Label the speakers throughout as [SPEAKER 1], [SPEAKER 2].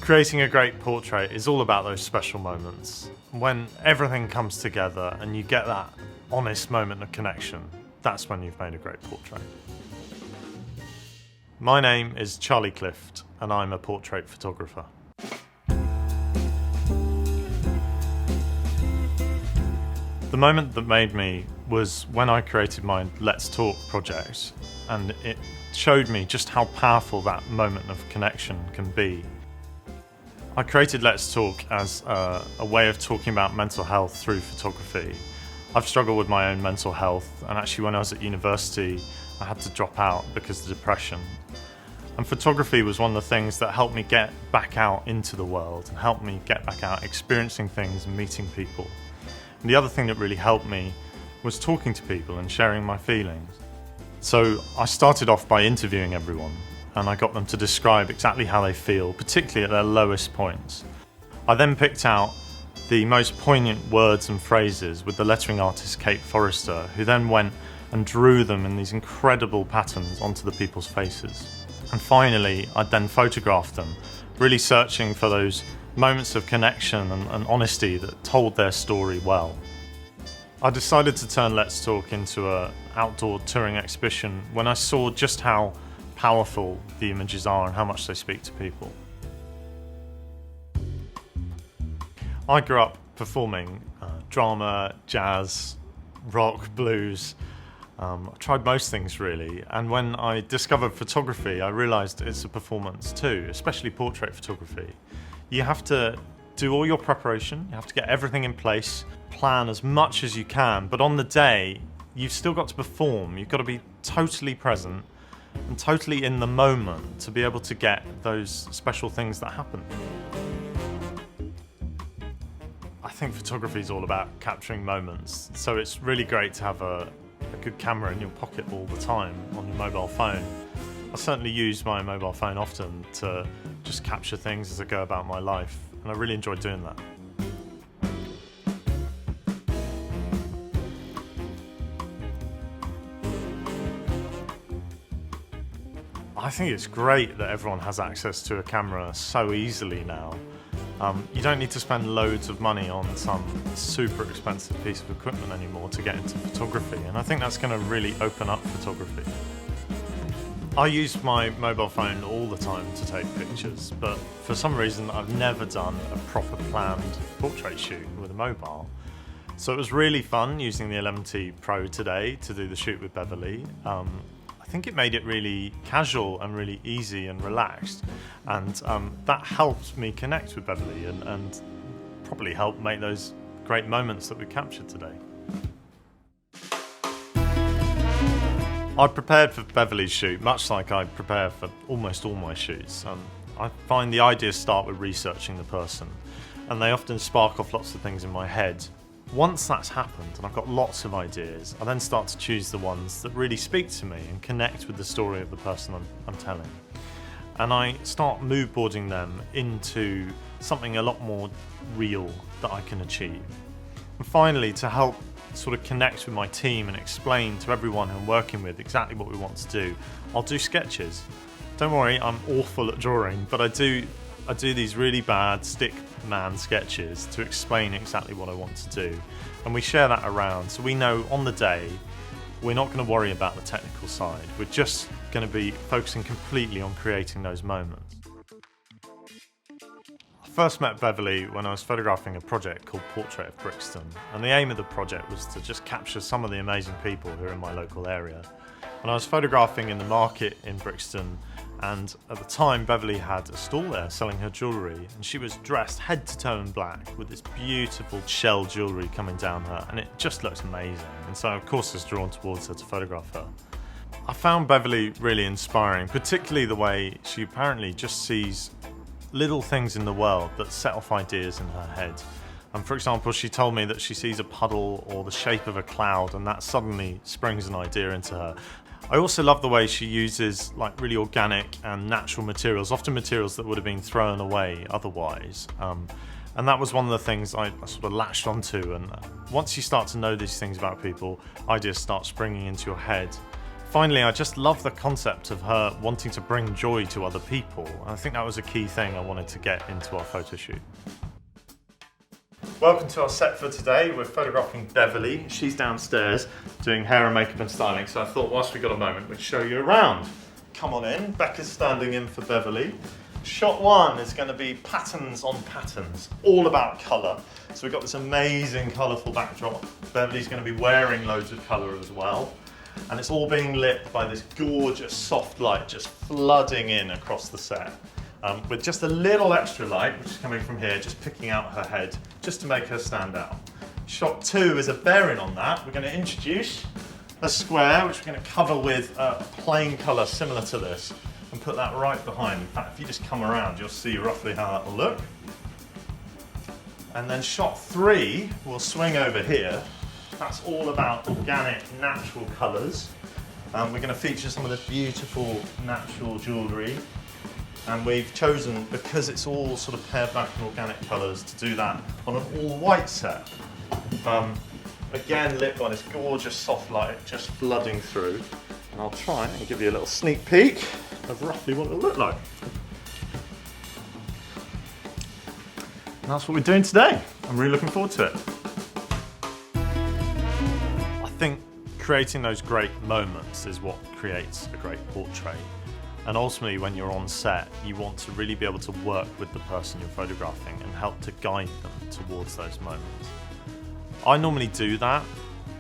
[SPEAKER 1] Creating a great portrait is all about those special moments. When everything comes together and you get that honest moment of connection, that's when you've made a great portrait. My name is Charlie Clift and I'm a portrait photographer. The moment that made me was when I created my Let's Talk project, and it showed me just how powerful that moment of connection can be. I created Let's Talk as a way of talking about mental health through photography. I've struggled with my own mental health, and actually when I was at university I had to drop out because of depression. And photography was one of the things that helped me get back out into the world and helped me get back out experiencing things and meeting people. And the other thing that really helped me was talking to people and sharing my feelings. So I started off by interviewing everyone, and I got them to describe exactly how they feel, particularly at their lowest points. I then picked out the most poignant words and phrases with the lettering artist Kate Forrester, who then went and drew them in these incredible patterns onto the people's faces. And finally, I then photographed them, really searching for those moments of connection and honesty that told their story well. I decided to turn Let's Talk into an outdoor touring exhibition when I saw just how powerful the images are and how much they speak to people. I grew up performing drama, jazz, rock, blues. I tried most things really, and when I discovered photography I realised it's a performance too, especially portrait photography. You have to do all your preparation, you have to get everything in place, plan as much as you can, but on the day you've still got to perform. You've got to be totally present and totally in the moment to be able to get those special things that happen. I think photography is all about capturing moments, so it's really great to have a good camera in your pocket all the time on your mobile phone. I certainly use my mobile phone often to just capture things as I go about my life, and I really enjoy doing that. I think it's great that everyone has access to a camera so easily now. You don't need to spend loads of money on some super expensive piece of equipment anymore to get into photography, and I think that's going to really open up photography. I use my mobile phone all the time to take pictures, but for some reason I've never done a proper planned portrait shoot with a mobile. So it was really fun using the 11T Pro today to do the shoot with Beverly. I think it made it really casual and really easy and relaxed, and that helped me connect with Beverly and probably helped make those great moments that we captured today. I prepared for Beverly's shoot much like I prepare for almost all my shoots. I find the ideas start with researching the person, and they often spark off lots of things in my head. Once that's happened and I've got lots of ideas, I then start to choose the ones that really speak to me and connect with the story of the person I'm telling. And I start mood boarding them into something a lot more real that I can achieve. And finally, to help sort of connect with my team and explain to everyone who I'm working with exactly what we want to do, I'll do sketches. Don't worry, I'm awful at drawing, but I do these really bad stick man sketches to explain exactly what I want to do, and we share that around so we know on the day we're not going to worry about the technical side. We're just going to be focusing completely on creating those moments. I first met Beverly when I was photographing a project called Portrait of Brixton, and the aim of the project was to just capture some of the amazing people who are in my local area. And I was photographing in the market in Brixton, and at the time Beverly had a stall there selling her jewellery, and she was dressed head to toe in black with this beautiful shell jewellery coming down her, and it just looked amazing, and so of course I was drawn towards her to photograph her. I found Beverly really inspiring, particularly the way she apparently just sees little things in the world that set off ideas in her head. And for example, she told me that she sees a puddle or the shape of a cloud, and that suddenly springs an idea into her. I also love the way she uses like really organic and natural materials, often materials that would have been thrown away otherwise. And that was one of the things I sort of latched onto, and once you start to know these things about people, ideas start springing into your head Finally, I just love the concept of her wanting to bring joy to other people. I think that was a key thing I wanted to get into our photo shoot. Welcome to our set for today. We're photographing Beverly. She's downstairs doing hair and makeup and styling, so I thought whilst we got a moment we'd show you around. Come on in. Becca's standing in for Beverly. Shot one is going to be patterns on patterns, all about colour. So we've got this amazing colourful backdrop. Beverly's going to be wearing loads of colour as well. And it's all being lit by this gorgeous soft light just flooding in across the set. With just a little extra light, which is coming from here, just picking out her head, just to make her stand out. Shot two is a bearing on that. We're going to introduce a square, which we're going to cover with a plain colour similar to this, and put that right behind. In fact, if you just come around, you'll see roughly how that will look. And then shot three will swing over here. That's all about organic, natural colours. We're going to feature some of this beautiful natural jewellery. And we've chosen, because it's all sort of pared back in organic colours, to do that on an all-white set. Again, lit by this gorgeous soft light just flooding through. And I'll try and give you a little sneak peek of roughly what it'll look like. And that's what we're doing today. I'm really looking forward to it. I think creating those great moments is what creates a great portrait. And ultimately, when you're on set, you want to really be able to work with the person you're photographing and help to guide them towards those moments. I normally do that,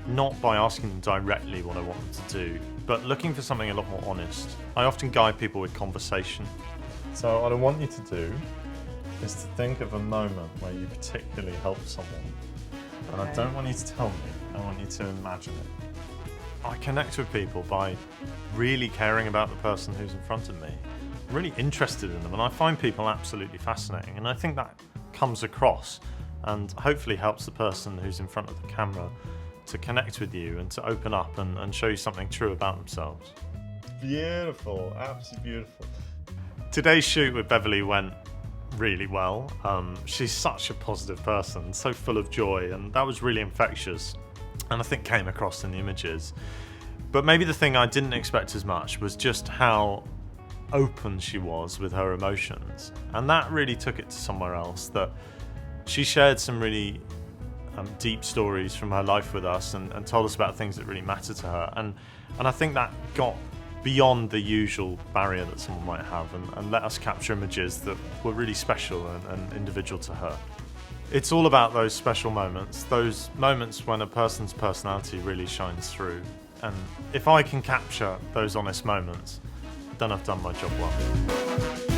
[SPEAKER 1] not by asking them directly what I want them to do, but looking for something a lot more honest. I often guide people with conversation. So what I want you to do is to think of a moment where you particularly helped someone. And I don't want you to tell me, I want you to imagine it. I connect with people by really caring about the person who's in front of me. I'm really interested in them, and I find people absolutely fascinating, and I think that comes across and hopefully helps the person who's in front of the camera to connect with you and to open up and show you something true about themselves. Beautiful, absolutely beautiful. Today's shoot with Beverly went really well. She's such a positive person, so full of joy, and that was really infectious, and I think came across in the images. But maybe the thing I didn't expect as much was just how open she was with her emotions, and that really took it to somewhere else. That she shared some really deep stories from her life with us and told us about things that really matter to her, and I think that got beyond the usual barrier that someone might have and let us capture images that were really special and individual to her. It's all about those special moments, those moments when a person's personality really shines through. And if I can capture those honest moments, then I've done my job well.